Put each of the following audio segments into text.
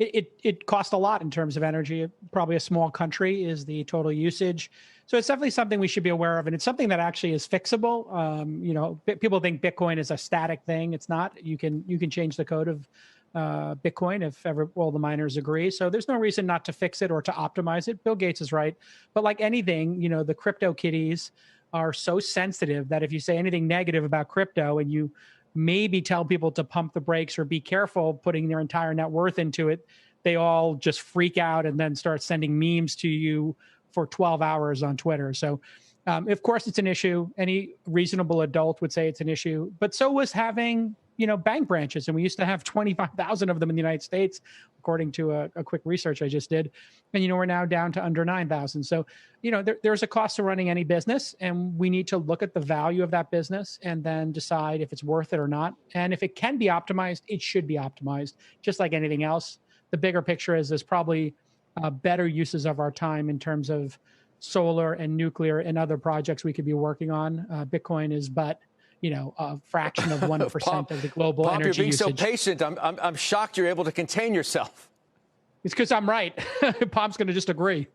it costs a lot in terms of energy. Probably a small country is the total usage. So it's definitely something we should be aware of. And it's something that actually is fixable. People think Bitcoin is a static thing. It's not. You can change the code of Bitcoin if ever all the miners agree. So there's no reason not to fix it or to optimize it. Bill Gates is right. But like anything, the crypto kitties are so sensitive that if you say anything negative about crypto and you maybe tell people to pump the brakes or be careful putting their entire net worth into it, they all just freak out and then start sending memes to you for 12 hours on Twitter. So of course it's an issue. Any reasonable adult would say it's an issue, but so was having bank branches. And we used to have 25,000 of them in the United States, according to a quick research I just did. And, we're now down to under 9,000. So, there's a cost to running any business, and we need to look at the value of that business and then decide if it's worth it or not. And if it can be optimized, it should be optimized, just like anything else. The bigger picture is there's probably better uses of our time in terms of solar and nuclear and other projects we could be working on. Bitcoin is but a fraction of 1% of the global Pomp, energy usage. you're being so patient. I'm shocked you're able to contain yourself. It's because I'm right. Pomp's going to just agree.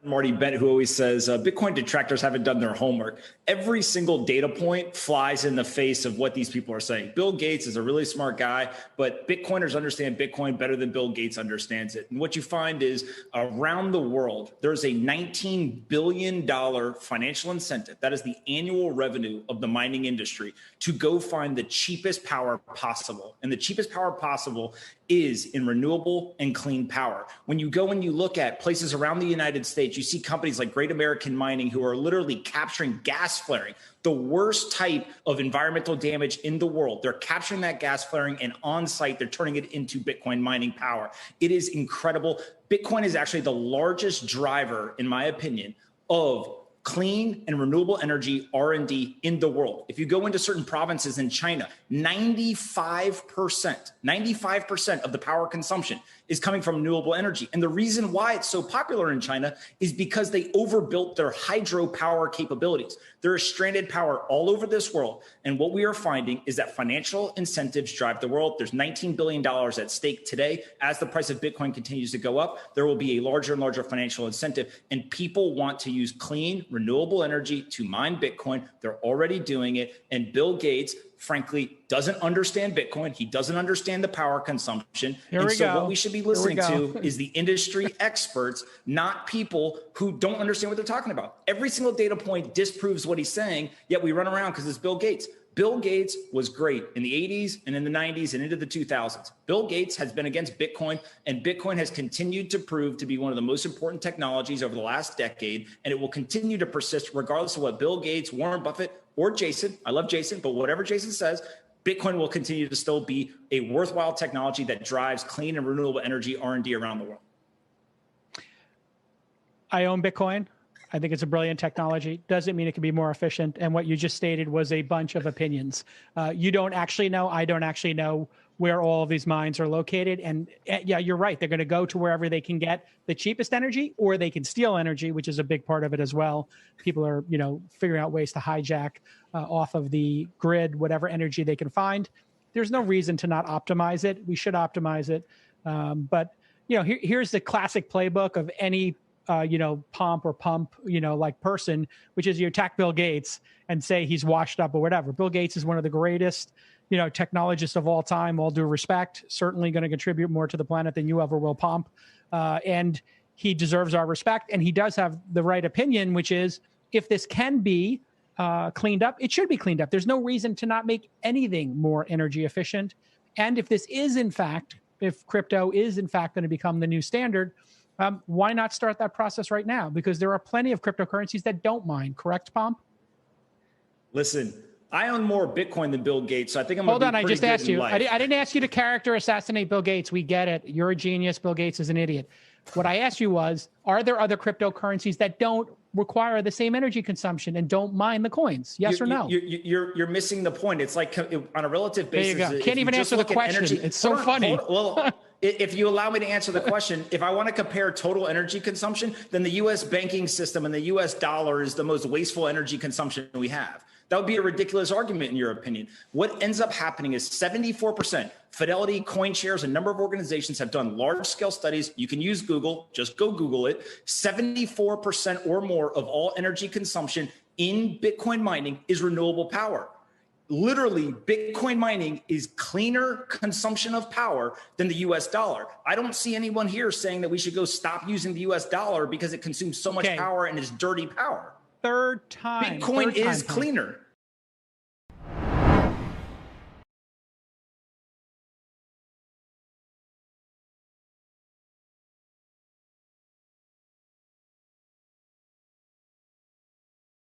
Marty Bent, who always says Bitcoin detractors haven't done their homework. Every single data point flies in the face of what these people are saying. Bill Gates is a really smart guy, but Bitcoiners understand Bitcoin better than Bill Gates understands it. And what you find is around the world, there's a $19 billion financial incentive. That is the annual revenue of the mining industry to go find the cheapest power possible. And the cheapest power possible is in renewable and clean power. When you go and you look at places around the United States, you see companies like Great American Mining who are literally capturing gas flaring, the worst type of environmental damage in the world. They're capturing that gas flaring, and on site, they're turning it into Bitcoin mining power. It is incredible. Bitcoin is actually the largest driver, in my opinion, of clean and renewable energy R&D in the world. If you go into certain provinces in China, 95% of the power consumption is coming from renewable energy. And the reason why it's so popular in China is because they overbuilt their hydropower capabilities. There is stranded power all over this world. And what we are finding is that financial incentives drive the world. There's $19 billion at stake today. As the price of Bitcoin continues to go up, there will be a larger and larger financial incentive. And people want to use clean, renewable energy to mine Bitcoin. They're already doing it. And Bill Gates, frankly, doesn't understand Bitcoin. He doesn't understand the power consumption. What we should be listening to is the industry experts, not people who don't understand what they're talking about. Every single data point disproves what he's saying, yet we run around because it's Bill Gates. Bill Gates was great in the 80s and in the 90s and into the 2000s. Bill Gates has been against Bitcoin, and Bitcoin has continued to prove to be one of the most important technologies over the last decade, and it will continue to persist regardless of what Bill Gates, Warren Buffett, or Jason, I love Jason, but whatever Jason says, Bitcoin will continue to still be a worthwhile technology that drives clean and renewable energy R&D around the world. I own Bitcoin. I think it's a brilliant technology. Doesn't mean it can be more efficient. And what you just stated was a bunch of opinions. You don't actually know. I don't actually know where all of these mines are located. And yeah, you're right. They're going to go to wherever they can get the cheapest energy, or they can steal energy, which is a big part of it as well. People are, figuring out ways to hijack off of the grid, whatever energy they can find. There's no reason to not optimize it. We should optimize it. But here's the classic playbook of any pomp or pump, like person, which is you attack Bill Gates and say he's washed up or whatever. Bill Gates is one of the greatest, technologists of all time, all due respect, certainly going to contribute more to the planet than you ever will, Pomp. And he deserves our respect. And he does have the right opinion, which is if this can be cleaned up, it should be cleaned up. There's no reason to not make anything more energy efficient. And if this is, in fact, if crypto is, in fact, going to become the new standard, why not start that process right now? Because there are plenty of cryptocurrencies that don't mine. Correct, Pomp? Listen, I own more Bitcoin than Bill Gates, so I think I'm Hold on, I just asked you. I didn't ask you to character assassinate Bill Gates. We get it. You're a genius. Bill Gates is an idiot. What I asked you was, are there other cryptocurrencies that don't require the same energy consumption and don't mine the coins? Yes or no? You're missing the point. It's like on a relative basis. There you go. Can't even answer the question. It's so funny. If you allow me to answer the question, if I want to compare total energy consumption, then the U.S. banking system and the U.S. dollar is the most wasteful energy consumption we have. That would be a ridiculous argument in your opinion. What ends up happening is 74%, Fidelity, CoinShares, a number of organizations have done large scale studies. You can use Google, just go Google it. 74% or more of all energy consumption in Bitcoin mining is renewable power. Literally, Bitcoin mining is cleaner consumption of power than the US dollar. I don't see anyone here saying that we should go stop using the US dollar because it consumes so much power and is dirty power. Third time. Bitcoin is cleaner.